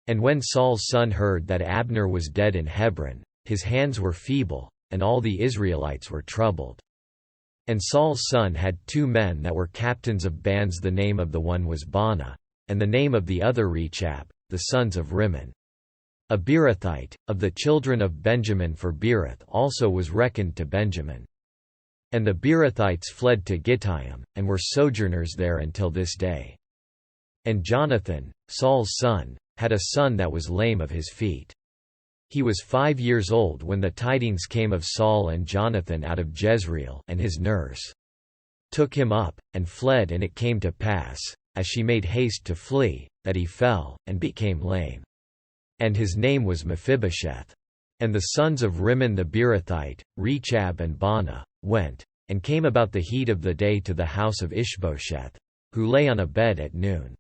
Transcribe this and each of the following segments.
And when Saul's son heard that Abner was dead in Hebron, his hands were feeble, and all the Israelites were troubled. And Saul's son had 2 men that were captains of bands. The name of the one was Baanah, and the name of the other Rechab, the sons of Rimmon, a Beerothite, of the children of Benjamin, for Beeroth also was reckoned to Benjamin. And the Beerothites fled to Gittaim, and were sojourners there until this day. And Jonathan, Saul's son, had a son that was lame of his feet. He was 5 years old when the tidings came of Saul and Jonathan out of Jezreel, and his nurse took him up, and fled. And it came to pass, as she made haste to flee, that he fell, and became lame. And his name was Mephibosheth. And the sons of Rimmon the Beerothite, Rechab and Baanah, went, and came about the heat of the day to the house of Ishbosheth, who lay on a bed at noon.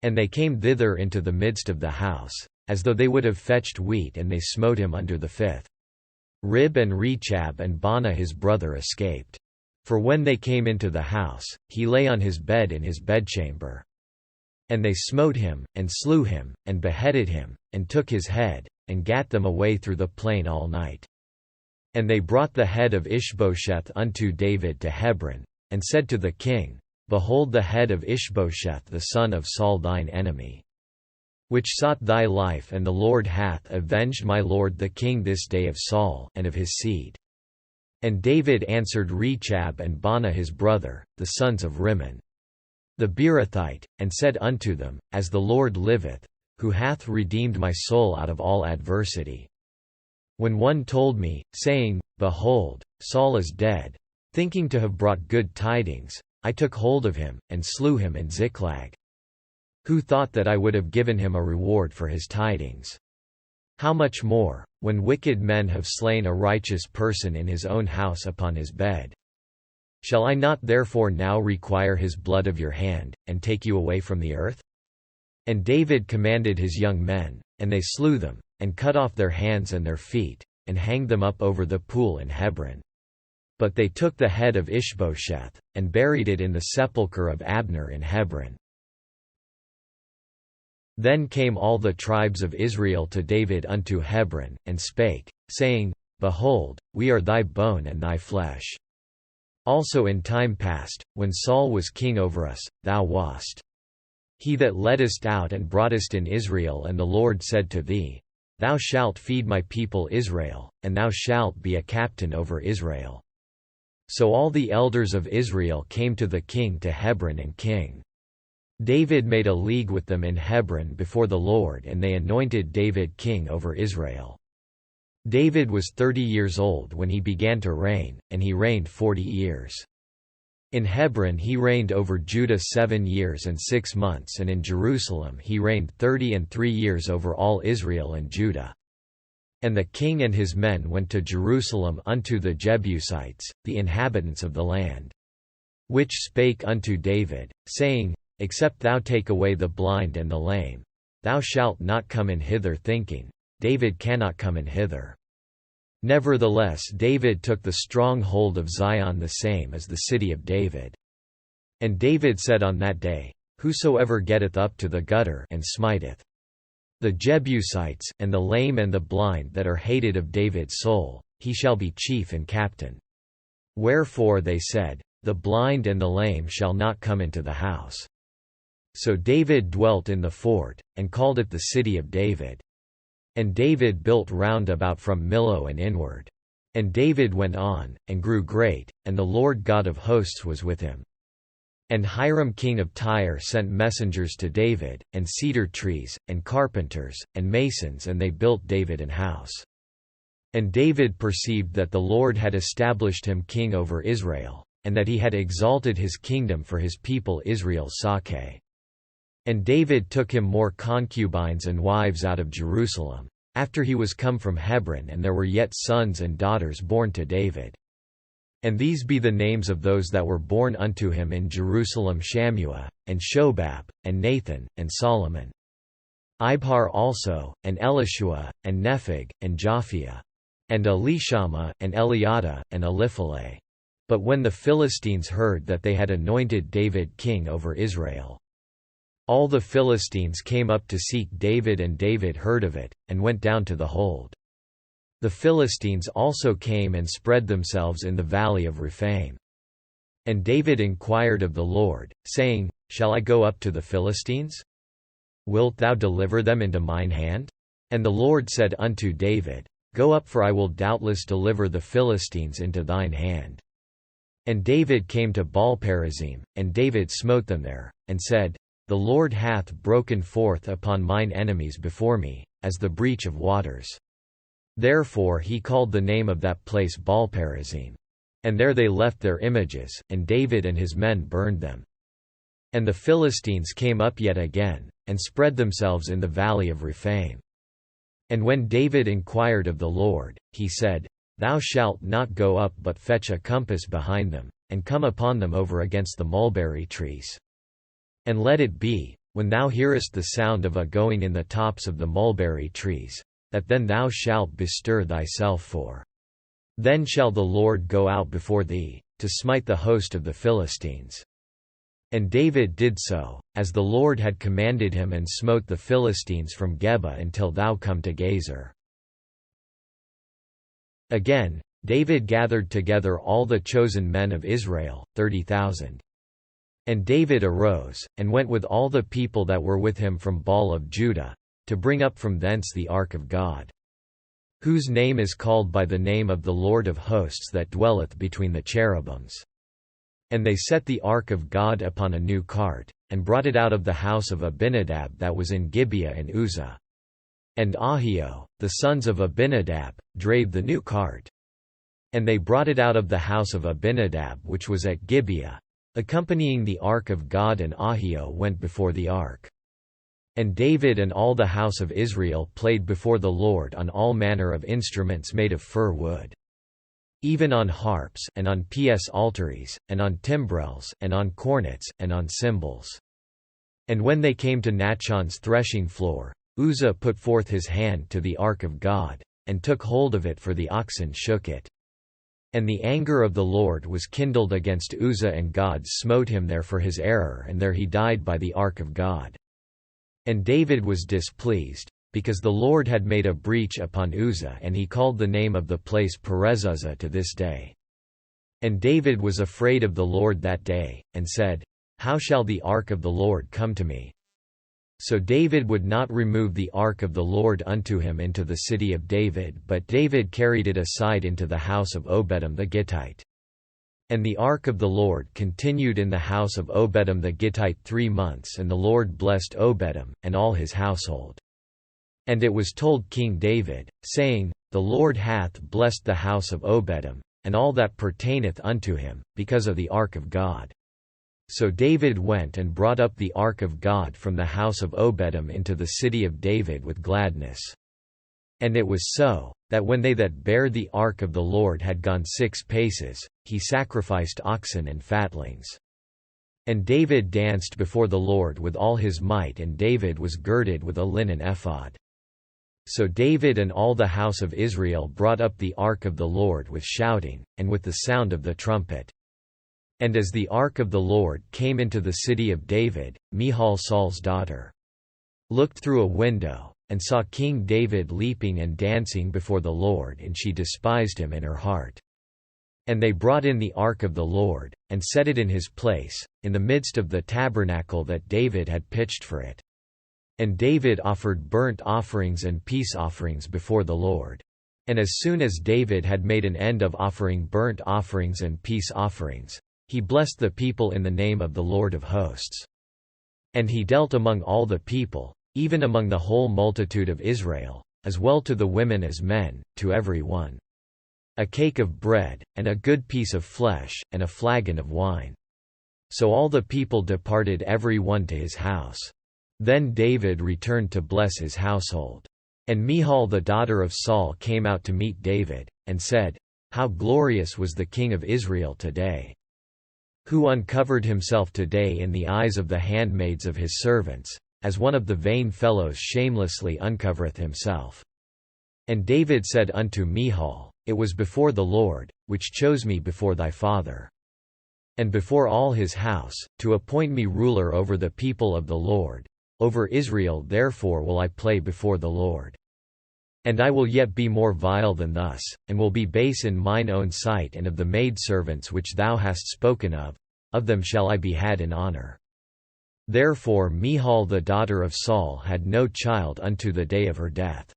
And they came thither into the midst of the house, as though they would have fetched wheat, and they smote him under the 5th rib. And Rechab and Baanah his brother escaped. For when they came into the house, he lay on his bed in his bedchamber. And they smote him, and slew him, and beheaded him, and took his head, and gat them away through the plain all night. And they brought the head of Ishbosheth unto David to Hebron, and said to the king, Behold the head of Ishbosheth the son of Saul thine enemy, which sought thy life, and the Lord hath avenged my lord the king this day of Saul and of his seed. And David answered Rechab and Baanah his brother, the sons of Rimmon the Beerothite, and said unto them, As the Lord liveth, who hath redeemed my soul out of all adversity. When one told me, saying, Behold, Saul is dead, thinking to have brought good tidings, I took hold of him, and slew him in Ziklag. Who thought that I would have given him a reward for his tidings? How much more, when wicked men have slain a righteous person in his own house upon his bed? Shall I not therefore now require his blood of your hand, and take you away from the earth? And David commanded his young men, and they slew them, and cut off their hands and their feet, and hanged them up over the pool in Hebron. But they took the head of Ishbosheth, and buried it in the sepulchre of Abner in Hebron. Then came all the tribes of Israel to David unto Hebron, and spake, saying, Behold, we are thy bone and thy flesh. Also in time past, when Saul was king over us, thou wast he that leddest out and broughtest in Israel, and the Lord said to thee, Thou shalt feed my people Israel, and thou shalt be a captain over Israel. So all the elders of Israel came to the king to Hebron, and King David made a league with them in Hebron before the Lord, and they anointed David king over Israel. David was 30 years old when he began to reign, and he reigned 40 years. In Hebron he reigned over Judah 7 years and 6 months, and in Jerusalem he reigned 30 years over all Israel and Judah. And the king and his men went to Jerusalem unto the Jebusites, the inhabitants of the land, which spake unto David, saying, Except thou take away the blind and the lame, thou shalt not come in hither, thinking, David cannot come in hither. Nevertheless David took the stronghold of Zion, the same as the city of David. And David said on that day, Whosoever getteth up to the gutter and smiteth the Jebusites, and the lame and the blind that are hated of David's soul, he shall be chief and captain. Wherefore they said, The blind and the lame shall not come into the house. So David dwelt in the fort, and called it the city of David. And David built round about from Millo and inward. And David went on, and grew great, and the Lord God of hosts was with him. And Hiram king of Tyre sent messengers to David, and cedar trees, and carpenters, and masons, and they built David an house. And David perceived that the Lord had established him king over Israel, and that he had exalted his kingdom for his people Israel's sake. And David took him more concubines and wives out of Jerusalem, after he was come from Hebron, and there were yet sons and daughters born to David. And these be the names of those that were born unto him in Jerusalem: Shammua, and Shobab, and Nathan, and Solomon. Ibhar also, and Elishua, and Nepheg, and Japhia, and Elishama, and Eliada, and Elipheleh. But when the Philistines heard that they had anointed David king over Israel, All the Philistines came up to seek David, and David heard of it, and went down to the hold. The Philistines also came and spread themselves in the valley of Rephaim. And David inquired of the Lord, saying, Shall I go up to the Philistines? Wilt thou deliver them into mine hand? And the Lord said unto David, Go up, for I will doubtless deliver the Philistines into thine hand. And David came to Baal-perazim, and David smote them there, and said, The Lord hath broken forth upon mine enemies before me, as the breach of waters. Therefore he called the name of that place Baal-perazim. And there they left their images, and David and his men burned them. And the Philistines came up yet again, and spread themselves in the valley of Rephaim. And when David inquired of the Lord, he said, Thou shalt not go up, but fetch a compass behind them, and come upon them over against the mulberry trees. And let it be, when thou hearest the sound of a going in the tops of the mulberry trees, that then thou shalt bestir thyself, for then shall the Lord go out before thee, to smite the host of the Philistines. And David did so, as the Lord had commanded him, and smote the Philistines from Geba until thou come to Gezer. Again, David gathered together all the chosen men of Israel, 30,000. And David arose, and went with all the people that were with him from Baal of Judah, to bring up from thence the ark of God, whose name is called by the name of the Lord of hosts that dwelleth between the cherubims. And they set the ark of God upon a new cart, and brought it out of the house of Abinadab that was in Gibeah in Uzzah. And Ahio, the sons of Abinadab, drave the new cart. And they brought it out of the house of Abinadab which was at Gibeah, accompanying the ark of God, and Ahio went before the ark. And David and all the house of Israel played before the Lord on all manner of instruments made of fir wood, even on harps, and on psalteries, and on timbrels, and on cornets, and on cymbals. And when they came to Nachon's threshing floor, Uzzah put forth his hand to the ark of God, and took hold of it, for the oxen shook it. And the anger of the Lord was kindled against Uzzah, and God smote him there for his error, and there he died by the ark of God. And David was displeased, because the Lord had made a breach upon Uzzah, and he called the name of the place Perez-Uzzah to this day. And David was afraid of the Lord that day, and said, How shall the ark of the Lord come to me? So David would not remove the ark of the Lord unto him into the city of David, but David carried it aside into the house of Obededom the Gittite. And the ark of the Lord continued in the house of Obededom the Gittite 3 months, and the Lord blessed Obededom, and all his household. And it was told King David, saying, The Lord hath blessed the house of Obededom, and all that pertaineth unto him, because of the ark of God. So David went and brought up the ark of God from the house of Obededom into the city of David with gladness. And it was so, that when they that bare the ark of the Lord had gone 6 paces, he sacrificed oxen and fatlings. And David danced before the Lord with all his might, and David was girded with a linen ephod. So David and all the house of Israel brought up the ark of the Lord with shouting, and with the sound of the trumpet. And as the ark of the Lord came into the city of David, Michal Saul's daughter looked through a window, and saw King David leaping and dancing before the Lord, and she despised him in her heart. And they brought in the ark of the Lord, and set it in his place, in the midst of the tabernacle that David had pitched for it. And David offered burnt offerings and peace offerings before the Lord. And as soon as David had made an end of offering burnt offerings and peace offerings, he blessed the people in the name of the Lord of hosts. And he dealt among all the people, even among the whole multitude of Israel, as well to the women as men, to every one, a cake of bread, and a good piece of flesh, and a flagon of wine. So all the people departed every one to his house. Then David returned to bless his household. And Michal the daughter of Saul came out to meet David, and said, How glorious was the king of Israel today! Who uncovered himself today in the eyes of the handmaids of his servants, as one of the vain fellows shamelessly uncovereth himself. And David said unto Michal, It was before the Lord, which chose me before thy father. and before all his house, to appoint me ruler over the people of the Lord. Over Israel therefore will I play before the Lord. And I will yet be more vile than thus, and will be base in mine own sight, and of the maidservants which thou hast spoken of them shall I be had in honor. Therefore Michal the daughter of Saul had no child unto the day of her death.